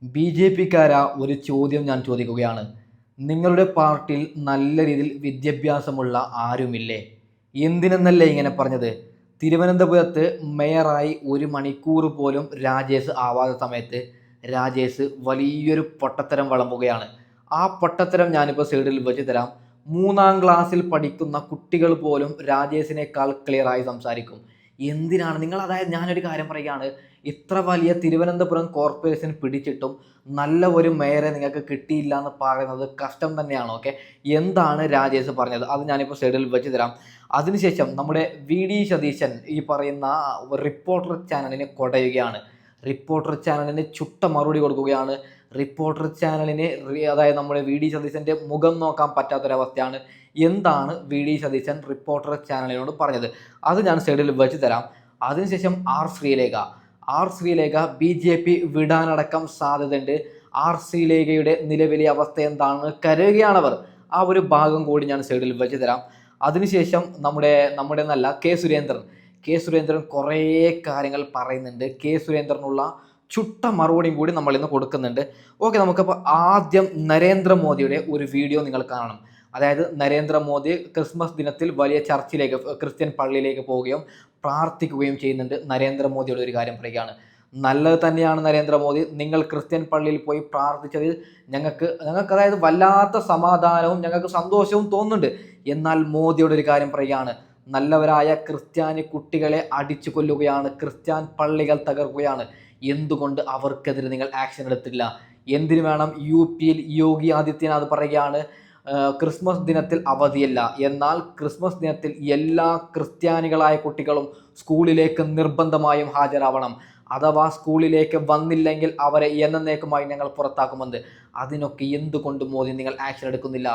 ബി.ജെ.പിക്കാരാ ഒരു ചോദ്യം ഞാൻ ചോദിക്കുകയാണ്. നിങ്ങളുടെ പാർട്ടിയിൽ നല്ല രീതിയിൽ വിദ്യാഭ്യാസമുള്ള ആരുമില്ലേ? എന്തിനെന്നല്ലേ ഇങ്ങനെ പറഞ്ഞത്? തിരുവനന്തപുരത്ത് മേയറായി 1 മണിക്കൂർ പോലും രാജേഷ് ആവാത്ത സമയത്ത് രാജേഷ് വലിയൊരു പൊട്ടത്തരം വിളമ്പുകയാണ്. ആ പൊട്ടത്തരം ഞാനിപ്പോൾ സൈഡിൽ വെച്ച് തരാം. 3-ാം ക്ലാസ്സിൽ പഠിക്കുന്ന കുട്ടികൾ പോലും രാജേഷിനേക്കാൾ ക്ലിയറായി സംസാരിക്കും. എന്തിനാണ് നിങ്ങൾ, അതായത് ഞാനൊരു കാര്യം പറയുകയാണ്, ഇത്ര വലിയ തിരുവനന്തപുരം കോർപ്പറേഷൻ പിടിച്ചിട്ടും നല്ല ഒരു മേയറെ നിങ്ങൾക്ക് കിട്ടിയില്ല എന്ന് പറയുന്നത് കഷ്ടം തന്നെയാണ്. ഓക്കെ, എന്താണ് രാജേഷ് പറഞ്ഞത് അത് ഞാനിപ്പോൾ സൈഡിൽ വെച്ച് തരാം. അതിനുശേഷം നമ്മുടെ വി.ഡി. സതീശൻ ഈ പറയുന്ന റിപ്പോർട്ടർ ചാനലിനെ കൊടയുകയാണ്. റിപ്പോർട്ടർ ചാനലിന് ചുട്ട മറുപടി കൊടുക്കുകയാണ്. റിപ്പോർട്ടർ ചാനലിന് അതായത് നമ്മുടെ വി.ഡി. സതീശൻ്റെ മുഖം നോക്കാൻ പറ്റാത്തൊരവസ്ഥയാണ്. എന്താണ് വി.ഡി. സതീശൻ റിപ്പോർട്ടർ ചാനലിനോട് പറഞ്ഞത് അത് ഞാൻ സൈഡിൽ വെച്ച് തരാം. അതിനുശേഷം ആർ ശ്രീലേഖ ബി.ജെ.പി വിടാനടക്കം സാധ്യതയുണ്ട്. ആർ ശ്രീലേഖയുടെ നിലവിലെ അവസ്ഥ എന്താണെന്ന് കരുതുകയാണവർ. ആ ഒരു ഭാഗം കൂടി ഞാൻ സൈഡിൽ വെച്ച് തരാം. അതിനുശേഷം നമ്മുടെ നല്ല കെ സുരേന്ദ്രൻ കുറേ കാര്യങ്ങൾ പറയുന്നുണ്ട്. കെ സുരേന്ദ്രനുള്ള ചുട്ട മറുപടിയും കൂടി നമ്മൾ ഇന്ന് കൊടുക്കുന്നുണ്ട്. ഓക്കെ, നമുക്കപ്പോൾ ആദ്യം നരേന്ദ്രമോദിയുടെ ഒരു വീഡിയോ നിങ്ങൾ കാണണം. അതായത് നരേന്ദ്രമോദി ക്രിസ്മസ് ദിനത്തിൽ വലിയ ചർച്ചിലേക്ക്, ക്രിസ്ത്യൻ പള്ളിയിലേക്ക് പോവുകയും പ്രാർത്ഥിക്കുകയും ചെയ്യുന്നുണ്ട്. നരേന്ദ്രമോദിയുടെ ഒരു കാര്യം പറയുകയാണ്, നല്ലത് തന്നെയാണ് നരേന്ദ്രമോദി, നിങ്ങൾ ക്രിസ്ത്യൻ പള്ളിയിൽ പോയി പ്രാർത്ഥിച്ചതിൽ ഞങ്ങൾക്ക് അതായത് വല്ലാത്ത സമാധാനവും ഞങ്ങൾക്ക് സന്തോഷവും തോന്നുന്നുണ്ട്. എന്നാൽ മോദിയുടെ ഒരു കാര്യം പറയുകയാണ്, നല്ലവരായ ക്രിസ്ത്യാനി കുട്ടികളെ അടിച്ചു കൊല്ലുകയാണ്, ക്രിസ്ത്യൻ പള്ളികൾ തകർക്കുകയാണ്, എന്തുകൊണ്ട് അവർക്കെതിരെ നിങ്ങൾ ആക്ഷൻ എടുത്തില്ല? എന്തിനു വേണം? യു.പിയിൽ യോഗി ആദിത്യനാഥ് പറയുകയാണ്, ക്രിസ്മസ് ദിനത്തിൽ അവധിയല്ല, എന്നാൽ ക്രിസ്മസ് ദിനത്തിൽ എല്ലാ ക്രിസ്ത്യാനികളായ കുട്ടികളും സ്കൂളിലേക്ക് നിർബന്ധമായും ഹാജരാവണം. അഥവാ സ്കൂളിലേക്ക് വന്നില്ലെങ്കിൽ അവരെ എന്നേക്കുമായി ഞങ്ങൾ പുറത്താക്കുമെന്ന്. അതിനൊക്കെ എന്തുകൊണ്ട് മോദി നിങ്ങൾ ആക്ഷൻ എടുക്കുന്നില്ല?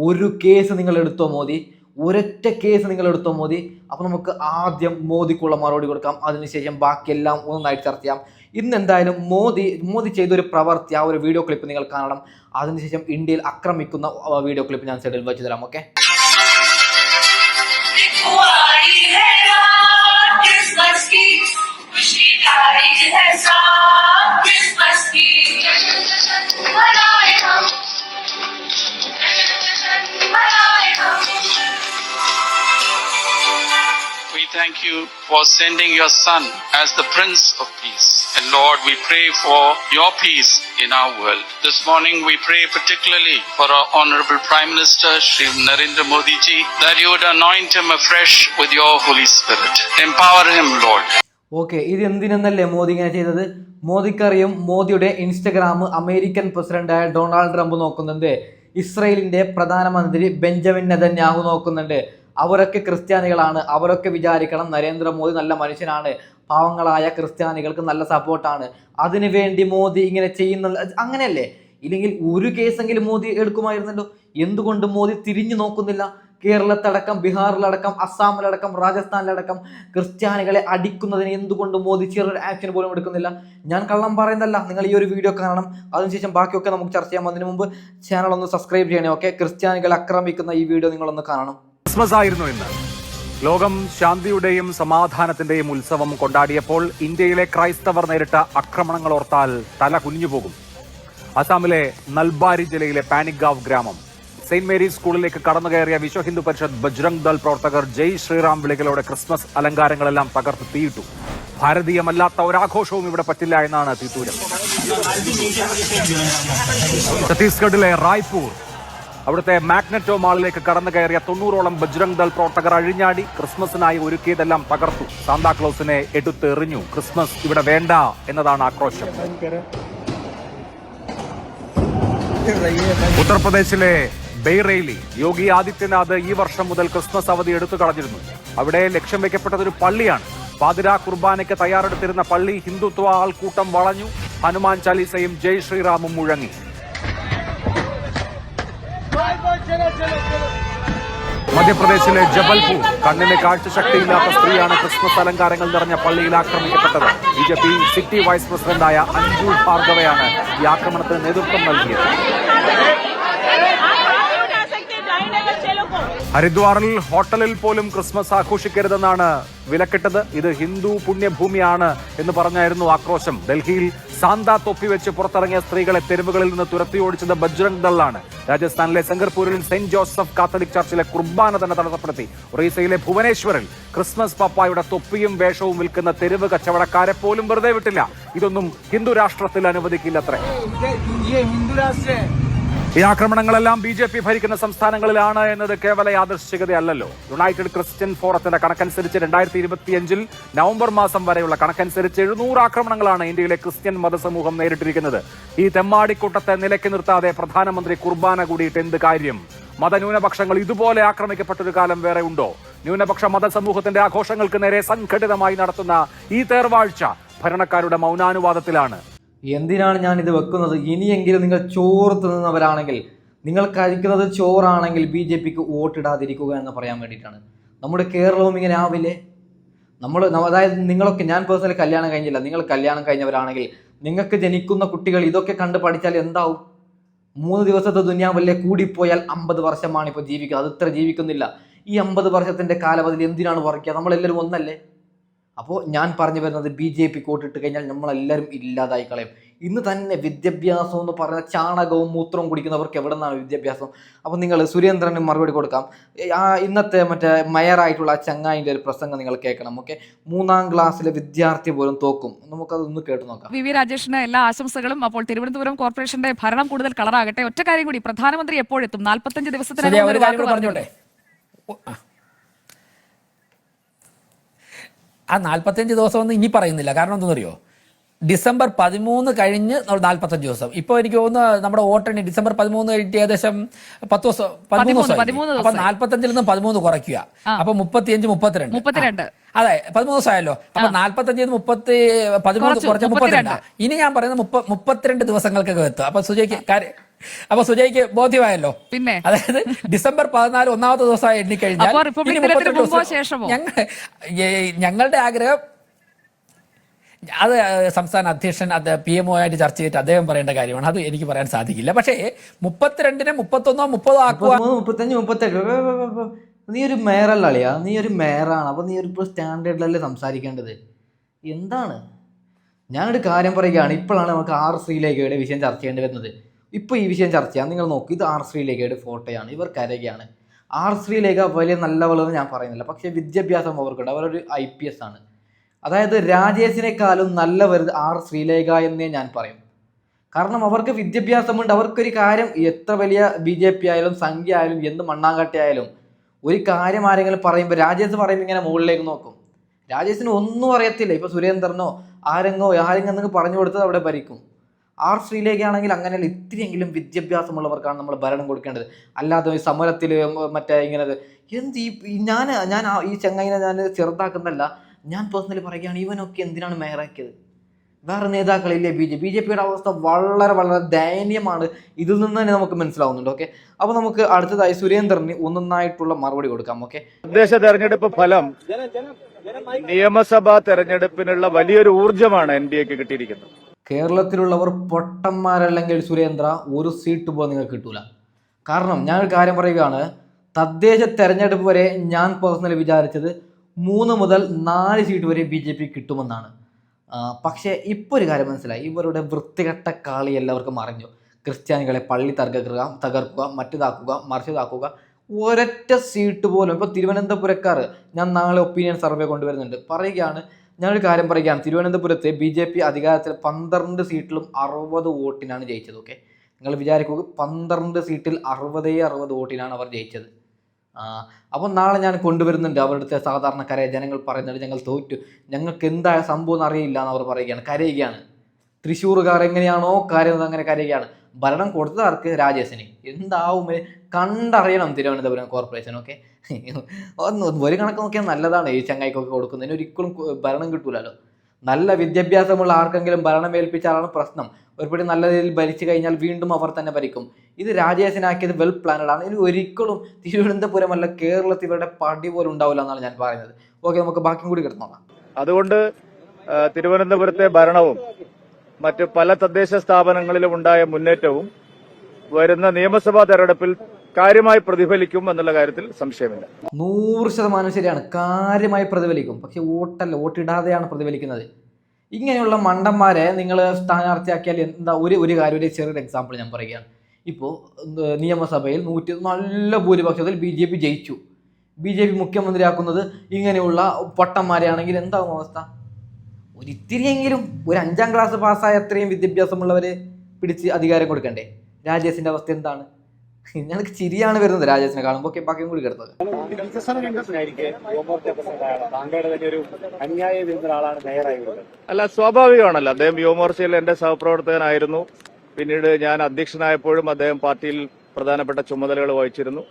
ഒരു കേസ് നിങ്ങൾ എടുത്തോ മോദി? ഒരൊറ്റ കേസ് നിങ്ങൾ എടുത്തോ മോദി? അപ്പോൾ നമുക്ക് ആദ്യം മോദിക്കുള്ള മറുപടി കൊടുക്കാം. അതിനുശേഷം ബാക്കിയെല്ലാം ഒന്നായിട്ട് ചർച്ച ചെയ്യാം. ഇന്ന് എന്തായാലും മോദി ചെയ്തൊരു പ്രവർത്തി, ആ ഒരു വീഡിയോ ക്ലിപ്പ് നിങ്ങൾ കാണണം. അതിനുശേഷം ഇന്ത്യയിൽ ആക്രമിക്കുന്ന വീഡിയോ ക്ലിപ്പ് ഞാൻ സൈഡിൽ വെച്ച് തരാം. Okay, We thank you for sending your Son as the Prince of Peace. And Lord, we pray for your peace in our world. This morning we pray particularly for our Honorable Prime Minister, Shri Narendra Modi ji, that you would anoint him afresh with your Holy Spirit. Empower him, Lord. Okay, ഇത് എന്തിനെന്നല്ലേ മോദി ഇങ്ങനെ ചെയ്തത്? മോദിക്കറിയും, മോദിയുടെ Instagram American പ്രസിഡന്റായ Donald Trump നോക്കുന്നുണ്ട്, ഇസ്രയേലിന്റെ പ്രധാനമന്ത്രി Benjamin Netanyahu നോക്കുന്നുണ്ട്. അവരൊക്കെ ക്രിസ്ത്യാനികളാണ്. അവരൊക്കെ വിചാരിക്കണം നരേന്ദ്രമോദി നല്ല മനുഷ്യനാണ്, പാവങ്ങളായ ക്രിസ്ത്യാനികൾക്ക് നല്ല സപ്പോർട്ടാണ്, അതിനുവേണ്ടി മോദി ഇങ്ങനെ ചെയ്യുന്ന, അങ്ങനെയല്ലേ? ഇല്ലെങ്കിൽ ഒരു കേസെങ്കിലും മോദി എടുക്കുമായിരുന്നല്ലോ. എന്തുകൊണ്ട് മോദി തിരിഞ്ഞു നോക്കുന്നില്ല? കേരളത്തടക്കം, ബീഹാറിലടക്കം, അസ്സാമിലടക്കം, രാജസ്ഥാനിലടക്കം ക്രിസ്ത്യാനികളെ അടിക്കുന്നതിന് എന്തുകൊണ്ട് മോദി ചെറിയൊരു ആക്ഷൻ പോലും എടുക്കുന്നില്ല? ഞാൻ കള്ളം പറയുന്നതല്ല, നിങ്ങൾ ഈ ഒരു വീഡിയോ കാണണം. അതിനുശേഷം ബാക്കിയൊക്കെ നമുക്ക് ചർച്ച ചെയ്യാം. അതിനു മുമ്പ് ചാനൽ ഒന്ന് സബ്സ്ക്രൈബ് ചെയ്യണേ. ഓക്കെ, ക്രിസ്ത്യാനികളെ ആക്രമിക്കുന്ന ഈ വീഡിയോ നിങ്ങളൊന്ന് കാണണം. ക്രിസ്മസ് ആയിരുന്നു ഇന്ന്. ലോകം ശാന്തിയുടെയും സമാധാനത്തിന്റെയും ഉത്സവം കൊണ്ടാടിയപ്പോൾ ഇന്ത്യയിലെ ക്രൈസ്തവർ നേരിട്ട ആക്രമണങ്ങൾ ഓർത്താൽ തല കുനിഞ്ഞുപോകും. അസാമിലെ നൽബാരി ജില്ലയിലെ പാനിഗാവ് ഗ്രാമം, സെയിന്റ് മേരീസ് സ്കൂളിലേക്ക് കടന്നു കയറിയ വിശ്വ ഹിന്ദു പരിഷത്ത് ബജ്രംഗ് ദൾ പ്രവർത്തകർ ജയ് ശ്രീറാം വിളികളോടെ ക്രിസ്മസ് അലങ്കാരങ്ങളെല്ലാം തകർത്ത് തീയിട്ടു. ഭാരതീയമല്ലാത്ത ഒരാഘോഷവും ഇവിടെ പറ്റില്ല എന്നാണ് തീറ്റൂരം. ഛത്തീസ്ഗഡിലെ റായ്പൂർ, അവിടുത്തെ മാഗ്നറ്റോ മാളിലേക്ക് കടന്നു കയറിയ 90ഓളം ബജ്രംഗ് ദൾ പ്രവർത്തകർ അഴിഞ്ഞാടി ക്രിസ്മസിനായി ഒരുക്കിയതെല്ലാം തകർത്തു. സാന്താക്ലോസിനെ എടുത്തെറിഞ്ഞു. ക്രിസ്മസ് ഇവിടെ വേണ്ട എന്നതാണ് ആക്രോശം. ഉത്തർപ്രദേശിലെ ബെയ്റെയിലി, യോഗി ആദിത്യനാഥ് ഈ വർഷം മുതൽ ക്രിസ്മസ് അവധി എടുത്തു കളഞ്ഞിരുന്നു. അവിടെ ലക്ഷ്യം വെക്കപ്പെട്ടതൊരു പള്ളിയാണ്. പാതിരാ കുർബാനയ്ക്ക് തയ്യാറെടുത്തിരുന്ന പള്ളി ഹിന്ദുത്വ ആൾക്കൂട്ടം വളഞ്ഞു. ഹനുമാൻ ചാലീസയും ജയ് ശ്രീറാമും മുഴങ്ങി. മധ്യപ്രദേശിലെ ജബൽപൂർ, കണ്ണിന് കാഴ്ചശക്തിയില്ലാത്ത സ്ത്രീയാണ് ക്രിസ്മസ് അലങ്കാരങ്ങൾ നിറഞ്ഞ പള്ളിയിൽ ആക്രമിക്കപ്പെട്ടത്. ബി.ജെ.പി സിറ്റി വൈസ് പ്രസിഡന്റായ അഞ്ജു ഭാർഗവയാണ് ഈ ആക്രമണത്തിന് നേതൃത്വം നൽകിയത്. ഹരിദ്വാറിൽ ഹോട്ടലിൽ പോലും ക്രിസ്മസ് ആഘോഷിക്കരുതെന്നാണ് വിലക്കിട്ടത്. ഇത് ഹിന്ദു പുണ്യഭൂമിയാണ് എന്ന് പറഞ്ഞായിരുന്നു ആക്രോശം. ഡൽഹിയിൽ സാന്താ തൊപ്പി വെച്ച് പുറത്തിറങ്ങിയ സ്ത്രീകളെ തെരുവുകളിൽ നിന്ന് തുരത്തി ഓടിച്ചത് ബജ്രംഗ് ദളാണ്. രാജസ്ഥാനിലെ സംഗർപൂരിൽ സെന്റ് ജോസഫ് കാത്തലിക് ചർച്ചിലെ കുർബാന തന്നെ തടസ്സപ്പെടുത്തി. ഒറീസയിലെ ഭുവനേശ്വറിൽ ക്രിസ്മസ് പപ്പായുടെ തൊപ്പിയും വേഷവും വിൽക്കുന്ന തെരുവ് കച്ചവടക്കാരെ പോലും വെറുതെ വിട്ടില്ല. ഇതൊന്നും ഹിന്ദു രാഷ്ട്രത്തിൽ അനുവദിക്കില്ലത്രേ. ഈ ആക്രമണങ്ങളെല്ലാം BJP ഭരിക്കുന്ന സംസ്ഥാനങ്ങളിലാണ് എന്നത് കേവല യാദൃശ്ചികതയല്ലല്ലോ. യുണൈറ്റഡ് ക്രിസ്ത്യൻ ഫോറത്തിന്റെ കണക്കനുസരിച്ച് 2025 നവംബർ മാസം വരെയുള്ള കണക്കനുസരിച്ച് 700 ആക്രമണങ്ങളാണ് ഇന്ത്യയിലെ ക്രിസ്ത്യൻ മതസമൂഹം നേരിട്ടിരിക്കുന്നത്. ഈ തെമ്മാടിക്കൂട്ടത്തെ നിലയ്ക്ക് നിർത്താതെ പ്രധാനമന്ത്രി കുർബാന കൂടിയിട്ട് എന്ത് കാര്യം? മതന്യൂനപക്ഷങ്ങൾ ഇതുപോലെ ആക്രമിക്കപ്പെട്ടൊരു കാലം വേറെ ഉണ്ടോ? ന്യൂനപക്ഷ മതസമൂഹത്തിന്റെ ആഘോഷങ്ങൾക്ക് നേരെ സംഘടിതമായി നടത്തുന്ന ഈ തേർവാഴ്ച ഭരണക്കാരുടെ മൗനാനുവാദത്തിലാണ്. എന്തിനാണ് ഞാൻ ഇത് വെക്കുന്നത്? ഇനിയെങ്കിലും നിങ്ങൾ ചോറ് തിന്നുന്നവരാണെങ്കിൽ, നിങ്ങൾ കഴിക്കുന്നത് ചോറാണെങ്കിൽ BJPക്ക് വോട്ടിടാതിരിക്കുക എന്ന് പറയാൻ വേണ്ടിയിട്ടാണ്. നമ്മുടെ കേരളവും ഇങ്ങനെ ആവില്ലേ? അതായത് നിങ്ങളൊക്കെ, ഞാൻ പേഴ്സണലി കല്യാണം കഴിഞ്ഞില്ല, നിങ്ങൾ കല്യാണം കഴിഞ്ഞവരാണെങ്കിൽ നിങ്ങൾക്ക് ജനിക്കുന്ന കുട്ടികൾ ഇതൊക്കെ കണ്ട് പഠിച്ചാൽ എന്താവും? 3 ദിവസത്തെ ദുനിയാവല്ലേ, കൂടിപ്പോയാൽ 50 വർഷമാണ് ഇപ്പോൾ ജീവിക്കുക. അത് ഇത്ര ജീവിക്കുന്നില്ല. ഈ 50 വർഷത്തിൻ്റെ കാലാവധിയിൽ എന്തിനാണ് വർക്കുക? നമ്മളെല്ലാവരും ഒന്നല്ലേ? അപ്പോൾ ഞാൻ പറഞ്ഞു വരുന്നത്, BJPക്ക് വോട്ടിട്ട് കഴിഞ്ഞാൽ നമ്മളെല്ലാവരും ഇല്ലാതായി കളയും. ഇന്ന് തന്നെ വിദ്യാഭ്യാസം എന്ന് പറഞ്ഞ ചാണകവും മൂത്രവും കുടിക്കുന്നവർക്ക് എവിടെ നിന്നാണ് വിദ്യാഭ്യാസം? അപ്പോൾ നിങ്ങൾ സുരേന്ദ്രന് മറുപടി കൊടുക്കാം. ഇന്നത്തെ മറ്റേ മേയറായിട്ടുള്ള ആ ചങ്ങായിൻ്റെ ഒരു പ്രസംഗം നിങ്ങൾ കേൾക്കണം. ഓക്കെ, 3ാം ക്ലാസ്സിലെ വിദ്യാർത്ഥി പോലും തോക്കും. നമുക്കതൊന്ന് കേട്ട് നോക്കാം. വി രാജേഷിന് എല്ലാ ആശംസകളും. അപ്പോൾ തിരുവനന്തപുരം കോർപ്പറേഷന്റെ ഭരണം കൂടുതൽ കളറാകട്ടെ. ഒറ്റ കാര്യം കൂടി, പ്രധാനമന്ത്രി എപ്പോഴെത്തും? 45 ദിവസത്തിനകം പറഞ്ഞോട്ടെ. ആ 45 ദിവസമൊന്നും ഇനി പറയുന്നില്ല. കാരണം എന്താണെന്നറിയോ? ഡിസംബർ 13 കഴിഞ്ഞ് 45 ദിവസം. ഇപ്പോൾ എനിക്ക് തോന്നുന്നു നമ്മുടെ വോട്ടെണ്ണി ഡിസംബർ 13 കഴിഞ്ഞിട്ട് ഏകദേശം 10 ദിവസം, 13 ദിവസം. അപ്പൊ 45 നിന്ന് 13 കുറയ്ക്കുക. അപ്പൊ 35, 32. അതെ, 13 ദിവസമായല്ലോ. അപ്പൊ 45 13 കുറച്ച് 32. ഇനി ഞാൻ പറയുന്നത് 32 ദിവസങ്ങൾക്കൊക്കെ എത്തും. അപ്പൊ സുജയ്ക്ക് ബോധ്യമായല്ലോ. പിന്നെ അതായത് ഡിസംബർ 14 ഒന്നാമത്തെ ദിവസമായി എണ്ണിക്കഴിഞ്ഞാൽ ഞങ്ങളുടെ ആഗ്രഹം, അത് സംസ്ഥാന അധ്യക്ഷൻ PMO ആയിട്ട് ചർച്ച ചെയ്തിട്ട് അദ്ദേഹം പറയേണ്ട കാര്യമാണ്. അത് എനിക്ക് പറയാൻ സാധിക്കില്ല. പക്ഷേ 32-നെ 31-ഓ 30-ഓ ആക്കുക. 35, 38. നീ ഒരു മേയറല്ല അളിയാ, നീ ഒരു മേയറാണ്. അപ്പോൾ നീ ഒരു സ്റ്റാൻഡേർഡിലല്ലേ സംസാരിക്കേണ്ടത്? എന്താണ്? ഞാനൊരു കാര്യം പറയുകയാണ്. ഇപ്പോഴാണ് നമുക്ക് R ശ്രീലേഖയുടെ വിഷയം ചർച്ച ചെയ്യേണ്ടി വരുന്നത്. ഇപ്പോൾ ഈ വിഷയം ചർച്ച ചെയ്യാം. നിങ്ങൾ നോക്കൂ, ഇത് R ശ്രീലേഖയുടെ ഫോട്ടോയാണ്. ഇവർ കരയുകയാണ്. R ശ്രീലേഖ വലിയ നല്ലവളെന്ന് ഞാൻ പറയുന്നില്ല, പക്ഷേ വിദ്യാഭ്യാസം അവർക്കുണ്ട്. അവരൊരു IPS ആണ്. അതായത് രാജേഷിനേക്കാളും നല്ലവർ R ശ്രീലേഖ എന്നേ ഞാൻ പറയും. കാരണം അവർക്ക് വിദ്യാഭ്യാസമുണ്ട്. അവർക്കൊരു കാര്യം, എത്ര വലിയ BJP ആയാലും സംഖ്യ ആയാലും എന്ത് മണ്ണാങ്കട്ട ആയാലും ഒരു കാര്യം ആരെങ്കിലും പറയുമ്പോൾ രാജേഷ് പറയുമ്പോൾ ഇങ്ങനെ മുകളിലേക്ക് നോക്കും. രാജേഷിന് ഒന്നും അറിയത്തില്ല. ഇപ്പോൾ സുരേന്ദ്രനോ ആരെങ്കിലും പറഞ്ഞു കൊടുത്തത് അവിടെ ഭരിക്കും. R ശ്രീലേഖയാണെങ്കിൽ അങ്ങനെയല്ല. ഇത്തിരിയെങ്കിലും വിദ്യാഭ്യാസമുള്ളവർക്കാണ് നമ്മൾ ഭരണം കൊടുക്കേണ്ടത്. അല്ലാതെ സമരത്തിൽ മറ്റേ ഇങ്ങനെ ഞാൻ ഈ ചങ്ങായിനെ ഞാൻ ചെറുതാക്കുന്നല്ല. ഞാൻ പേഴ്സണലി പറയുകയാണ്, ഇവനൊക്കെ എന്തിനാണ് മേയറാക്കിയത്? വേറെ നേതാക്കളില്ലേ? BJPയുടെ അവസ്ഥ വളരെ വളരെ ദയനീയമാണ്. ഇതിൽ നിന്ന് തന്നെ നമുക്ക് മനസ്സിലാവുന്നുണ്ട്. ഓക്കെ, അപ്പോൾ നമുക്ക് അടുത്തതായി സുരേന്ദ്രന് ഒന്നൊന്നായിട്ടുള്ള മറുപടി കൊടുക്കാം. ഓക്കെ, തദ്ദേശ തെരഞ്ഞെടുപ്പ് ഫലം നിയമസഭാ തെരഞ്ഞെടുപ്പിനുള്ള വലിയൊരു ഊർജ്ജമാണ് NDAക്ക് കിട്ടിയിരിക്കുന്നത്. കേരളത്തിലുള്ളവർ പൊട്ടന്മാരല്ലെങ്കിൽ സുരേന്ദ്ര, ഒരു സീറ്റ് പോലും നിങ്ങൾക്ക് കിട്ടൂല. കാരണം ഞാനൊരു കാര്യം പറയുകയാണ്, തദ്ദേശ തെരഞ്ഞെടുപ്പ് വരെ ഞാൻ പേഴ്സണലി വിചാരിച്ചത് 3 മുതൽ 4 സീറ്റ് വരെ BJP കിട്ടുമെന്നാണ്. പക്ഷേ ഇപ്പോൾ ഒരു കാര്യം മനസ്സിലായി, ഇവരുടെ വൃത്തികെട്ട കളി എല്ലാവർക്കും അറിഞ്ഞു. ക്രിസ്ത്യാനികളെ പള്ളി തകർക്കുക, മറ്റേതാക്കുക, മറിച്ചതാക്കുക. ഒരൊറ്റ സീറ്റ് പോലും. ഇപ്പോൾ തിരുവനന്തപുരക്കാർ, ഞാൻ നാളെ ഒപ്പീനിയൻ സർവേ കൊണ്ടുവരുന്നുണ്ട്, പറയുകയാണ്, ഞാനൊരു കാര്യം പറയുകയാണ്, തിരുവനന്തപുരത്ത് BJP അധികാരത്തിൽ 12 സീറ്റിലും 60 വോട്ടിനാണ് ജയിച്ചത്. ഓക്കെ, നിങ്ങൾ വിചാരിക്കുക, 12 സീറ്റിൽ 60 വോട്ടിനാണ് അവർ ജയിച്ചത്. അപ്പോൾ നാളെ ഞാൻ കൊണ്ടുവരുന്നുണ്ട് അവരുടെ സാധാരണക്കാരായ ജനങ്ങൾ പറയുന്നത്, ഞങ്ങൾ തോറ്റു, ഞങ്ങൾക്ക് എന്തായ സംഭവം അറിയില്ല എന്ന് അവർ പറയുകയാണ്, കരയുകയാണ്. തൃശ്ശൂറുകാർ എങ്ങനെയാണോ കരയുന്നത് അങ്ങനെ കരയുകയാണ്. ഭരണം കൊടുത്തത് ആർക്ക്? രാജേഷിന്. എന്താവും കണ്ടറിയണം തിരുവനന്തപുരം കോർപ്പറേഷൻ. ഓക്കെ, ഒരു കണക്ക് നോക്കിയാൽ നല്ലതാണ്. ഈ ചങ്ങായിക്കൊക്കെ കൊടുക്കുന്നതിന് ഒരിക്കലും ഭരണം കിട്ടൂലല്ലോ. നല്ല വിദ്യാഭ്യാസമുള്ള ആർക്കെങ്കിലും ഭരണം ഏൽപ്പിച്ചാലാണ് പ്രശ്നം. ഒരുപടി നല്ല രീതിയിൽ ഭരിച്ചു കഴിഞ്ഞാൽ വീണ്ടും അവർ തന്നെ ഭരിക്കും. ഇത് രാജേഷിനാക്കിയത് വെൽ പ്ലാനഡ് ആണ്. ഇനി ഒരിക്കലും തിരുവനന്തപുരമല്ല കേരളത്തിൽ ഇവരുടെ പടി പോലും ഉണ്ടാവില്ല എന്നാണ് ഞാൻ പറയുന്നത്. ഓക്കെ, നമുക്ക് ബാക്കിയും കൂടി കിടന്നോളാം. അതുകൊണ്ട് തിരുവനന്തപുരത്തെ ഭരണവും മറ്റ് പല തദ്ദേശ സ്ഥാപനങ്ങളിലും ഉണ്ടായ മുന്നേറ്റവും വരുന്ന നിയമസഭാ തെരഞ്ഞെടുപ്പിൽ കാര്യമായി പ്രതിഫലിക്കും എന്നുള്ള കാര്യത്തിൽ സംശയമില്ല. 100% ശരിയാണ്, കാര്യമായി പ്രതിഫലിക്കും. പക്ഷെ വോട്ടിടാതെയാണ് പ്രതിഫലിക്കുന്നത്. ഇങ്ങനെയുള്ള മണ്ടന്മാരെ നിങ്ങൾ സ്ഥാനാർത്ഥിയാക്കിയാൽ എന്താ ഒരു കാര്യം, ഒരു ചെറിയൊരു എക്സാമ്പിൾ ഞാൻ പറയുകയാണ്. ഇപ്പോൾ നിയമസഭയിൽ നല്ല ഭൂരിപക്ഷത്തിൽ BJP ജയിച്ചു. BJP മുഖ്യമന്ത്രിയാക്കുന്നത് ഇങ്ങനെയുള്ള പൊട്ടന്മാരെയാണെങ്കിൽ എന്താകും അവസ്ഥ? ഒരിത്തിരിയെങ്കിലും ഒരു 5ാം ക്ലാസ് പാസ്സായ അത്രയും വിദ്യാഭ്യാസമുള്ളവരെ പിടിച്ച് അധികാരം കൊടുക്കണ്ടേ? രാജേഷിന്റെ അവസ്ഥ എന്താണ്? ഞങ്ങൾക്ക് ചിരിയാണ് വരുന്നത് രാജേഷിനെ കാണുമ്പോൾ. ഓക്കെ, ബാക്കിയും കൂടി കിടന്നത്. അല്ല, സ്വാഭാവികമാണല്ലോ. അദ്ദേഹം യുവമോർച്ചയിൽ എന്റെ സഹപ്രവർത്തകനായിരുന്നു. പിന്നീട് ഞാൻ അധ്യക്ഷനായപ്പോഴും അദ്ദേഹം പാർട്ടിയിൽ പ്രധാനപ്പെട്ട ചുമതലകൾ വഹിച്ചിരുന്നു.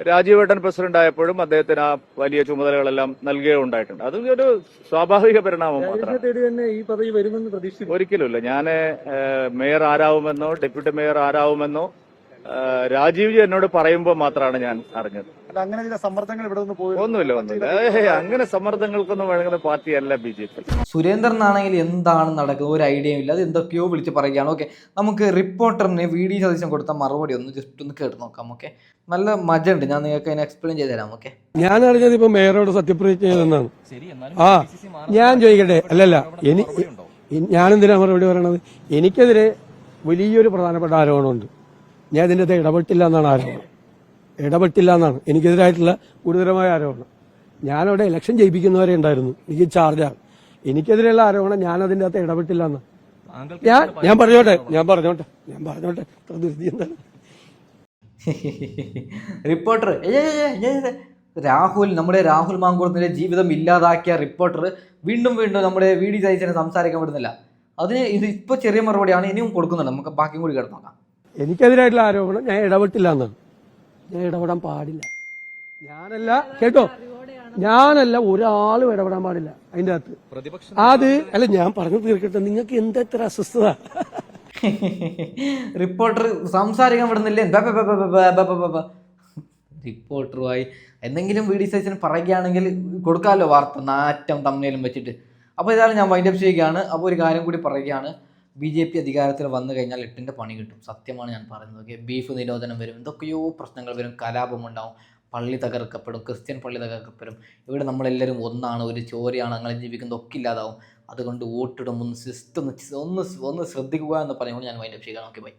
രാജീവേട്ടൻ പ്രസിഡന്റ് ആയപ്പോഴും അദ്ദേഹത്തിന് ആ വലിയ ചുമതലകളെല്ലാം നൽകുകയുണ്ടായിട്ടുണ്ട്. അത് ഒരു സ്വാഭാവിക പരിണാമം മാത്രമാണ്. ഒരിക്കലുമില്ല. ഞാൻ മേയർ ആരാവുമെന്നോ ഡെപ്യൂട്ടി മേയർ ആരാവുമെന്നോ രാജീവ്ജി എന്നോട് പറയുമ്പോൾ മാത്രമാണ് ഞാൻ അറിഞ്ഞത്. അങ്ങനെ ചില സമ്മർദ്ദങ്ങൾ ഇവിടെ ഒന്നുമില്ല. അങ്ങനെ സമ്മർദ്ദങ്ങൾക്കൊന്നും വഴങ്ങുന്ന പാർട്ടിയല്ല BJP. സുരേന്ദ്രനാണെങ്കിൽ എന്താണ് നടക്കുന്നത് ഒരു ഐഡിയയും ഇല്ല. അത് എന്തൊക്കെയോ വിളിച്ച് പറയുകയാണ്. ഓക്കെ, നമുക്ക് റിപ്പോർട്ടറിന് VD സതീശൻ കൊടുത്ത മറുപടി ജസ്റ്റ് ഒന്ന് കേട്ട് നോക്കാം. ഓക്കെ, നല്ല മജുണ്ട്. ഞാൻ നിങ്ങൾക്ക് അതിനെ എക്സ്പ്ലെയിൻ ചെയ്ത് തരാം. ഓക്കെ, ഞാൻ അറിഞ്ഞത് ഇപ്പൊ മേയറോട് സത്യപ്രതിജ്ഞ ചെയ്തെന്നാണ്. ഞാൻ ചോദിക്കട്ടെ? അല്ലല്ല, ഞാനെന്തിനാ മറുപടി പറയണത്? എനിക്കെതിരെ വലിയൊരു പ്രധാനപ്പെട്ട ആരോപണമുണ്ട്. ഞാൻ ഇതിൻ്റെ അകത്ത് ഇടപെട്ടില്ല എന്നാണ് ആരോപണം. ഇടപെട്ടില്ല എന്നാണ് എനിക്കെതിരായിട്ടുള്ള ഗുരുതരമായ ആരോപണം. ഞാനവിടെ ഇലക്ഷൻ ജയിപ്പിക്കുന്നവരെ ഉണ്ടായിരുന്നു, എനിക്ക് ചാർജാണ്. എനിക്കെതിരെയുള്ള ആരോപണം ഞാൻ അതിൻ്റെ അകത്ത് ഇടപെട്ടില്ല എന്നാണ്. ഞാൻ പറഞ്ഞോട്ടെ ധൃതി എന്താണ്? റിപ്പോർട്ടർ നമ്മുടെ രാഹുൽ മാങ്കൂട്ടത്തിന്റെ ജീവിതം ഇല്ലാതാക്കിയ റിപ്പോർട്ടർ വീണ്ടും നമ്മുടെ VD സതീശനെ സംസാരിക്കാൻ വിടുന്നില്ല. അതിന് ഇത് ഇപ്പൊ ചെറിയ മറുപടിയാണ്, ഇനിയും കൊടുക്കുന്നുണ്ട്. നമുക്ക് ബാക്കിയും കൂടി കേട്ട് നോക്കാം. എനിക്കെതിരായിട്ടുള്ള ആരോപണം ഞാൻ ഇടപെട്ടില്ല എന്നാണ്. ഞാൻ ഇടപെടാൻ പാടില്ല. ഞാനല്ല ഒരാളും ഇടപെടാൻ പാടില്ല അതിന്റെ അകത്ത്. അത് അല്ല, ഞാൻ പറഞ്ഞു തീർക്കട്ടെ. നിങ്ങൾക്ക് എന്താ ഇത്ര അസ്വസ്ഥത? റിപ്പോർട്ടർ സംസാരിക്കാൻ വിടുന്നില്ലേ? റിപ്പോർട്ടറുമായി എന്തെങ്കിലും VD സതീശൻ പറയുകയാണെങ്കിൽ കൊടുക്കാമല്ലോ വാർത്ത, നാറ്റം തമ്മിലും വെച്ചിട്ട്. അപ്പോൾ ഇതാണ് ഞാൻ വൈൻഡപ്പ് ചെയ്യുകയാണ്. അപ്പോൾ ഒരു കാര്യം കൂടി പറയുകയാണ്. BJP അധികാരത്തിൽ വന്നു കഴിഞ്ഞാൽ 8ന്റെ പണി കിട്ടും. സത്യമാണ് ഞാൻ പറയുന്നത്. ഓക്കെ, ബീഫ് നിരോധനം വരും, എന്തൊക്കെയോ പ്രശ്നങ്ങൾ വരും, കലാപമുണ്ടാവും, പള്ളി തകർക്കപ്പെടും, ക്രിസ്ത്യൻ പള്ളി തകർക്കപ്പെടും. ഇവിടെ നമ്മളെല്ലാവരും ഒന്നാണ്, ഒരു ചോരയാണ്, അങ്ങനെ ജീവിക്കുന്നതൊക്കെ ഇല്ലാതാവും. അതുകൊണ്ട് വോട്ടിടും ഒന്ന് ശ്രദ്ധിക്കുക എന്ന് പറഞ്ഞുകൊണ്ട് ഞാൻ വൈൻഡപ്പ് ചെയ്യുകയാണ്. Okay, by.